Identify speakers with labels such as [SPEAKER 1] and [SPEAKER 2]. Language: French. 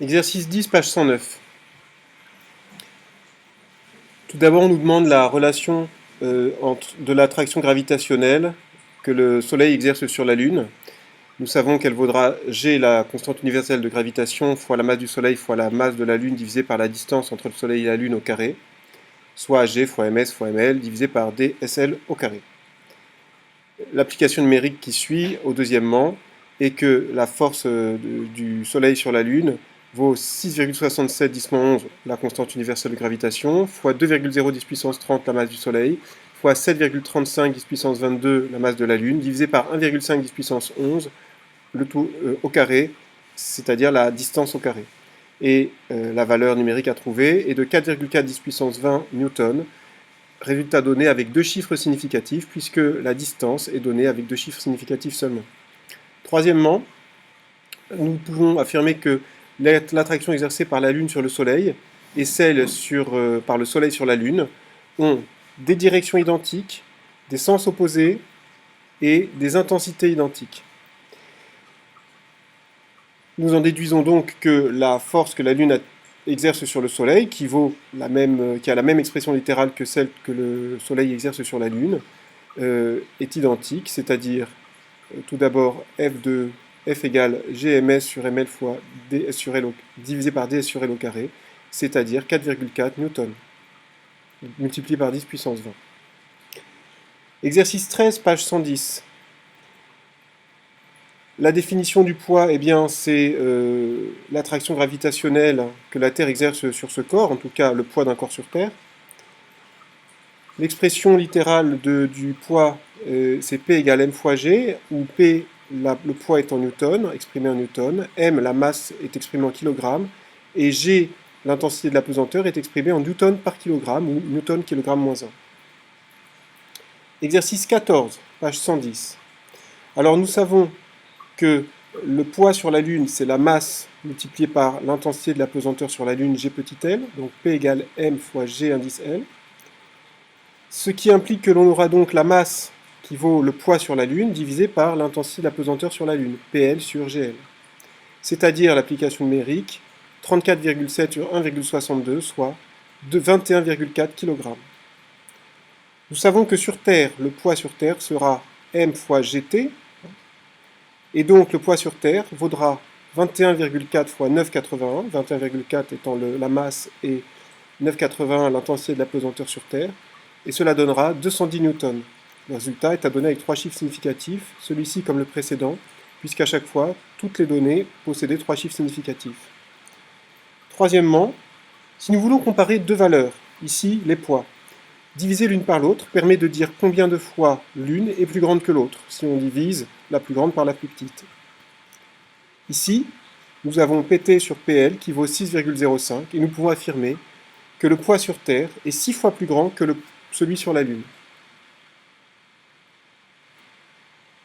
[SPEAKER 1] Exercice 10, page 109. Tout d'abord, on nous demande la relation de l'attraction gravitationnelle que le Soleil exerce sur la Lune. Nous savons qu'elle vaudra G, la constante universelle de gravitation, fois la masse du Soleil fois la masse de la Lune divisée par la distance entre le Soleil et la Lune au carré, soit G fois ms fois ml divisé par dsl au carré. L'application numérique qui suit au deuxièmement est que la force du Soleil sur la Lune vaut 6,67 10 11 la constante universelle de gravitation, fois 2,0 10 puissance 30 la masse du Soleil, fois 7,35 10 puissance 22 la masse de la Lune, divisé par 1,5 10 puissance 11 le tout au carré, c'est-à-dire la distance au carré. Et la valeur numérique à trouver est de 4,4 10 puissance 20 newtons, résultat donné avec deux chiffres significatifs, puisque la distance est donnée avec deux chiffres significatifs seulement. Troisièmement, nous pouvons affirmer que l'attraction exercée par la Lune sur le Soleil et celle par le Soleil sur la Lune ont des directions identiques, des sens opposés et des intensités identiques. Nous en déduisons donc que la force que la Lune exerce sur le Soleil, qui a la même expression littérale que celle que le Soleil exerce sur la Lune, est identique, c'est-à-dire tout d'abord F égale Gms sur ml fois ds sur l divisé par ds sur l au carré, c'est-à-dire 4,4 newtons, multiplié par 10 puissance 20. Exercice 13, page 110. La définition du poids, eh bien, c'est l'attraction gravitationnelle que la Terre exerce sur ce corps, en tout cas le poids d'un corps sur Terre. L'expression littérale du poids, c'est P égale m fois G, où P, le poids est en newton, exprimé en newton, m, la masse, est exprimée en kilogrammes, et G, l'intensité de la pesanteur, est exprimée en newton par kilogramme, ou newton kilogramme moins 1. Exercice 14, page 110. Alors nous savons que le poids sur la Lune, c'est la masse multipliée par l'intensité de la pesanteur sur la Lune, G petit l, donc P égale m fois G indice L. Ce qui implique que l'on aura donc la masse qui vaut le poids sur la Lune divisé par l'intensité de la pesanteur sur la Lune, PL sur GL. C'est-à-dire l'application numérique 34,7 sur 1,62, soit de 21,4 kg. Nous savons que sur Terre, le poids sur Terre sera m fois gt, et donc le poids sur Terre vaudra 21,4 fois 9,81, 21,4 étant la masse et 9,81 l'intensité de la pesanteur sur Terre, et cela donnera 210 newtons. Le résultat est à donner avec trois chiffres significatifs, celui-ci comme le précédent, puisqu'à chaque fois, toutes les données possédaient trois chiffres significatifs. Troisièmement, si nous voulons comparer deux valeurs, ici les poids, diviser l'une par l'autre permet de dire combien de fois l'une est plus grande que l'autre, si on divise la plus grande par la plus petite. Ici, nous avons PT sur PL qui vaut 6,05 et nous pouvons affirmer que le poids sur Terre est 6 fois plus grand que celui sur la Lune.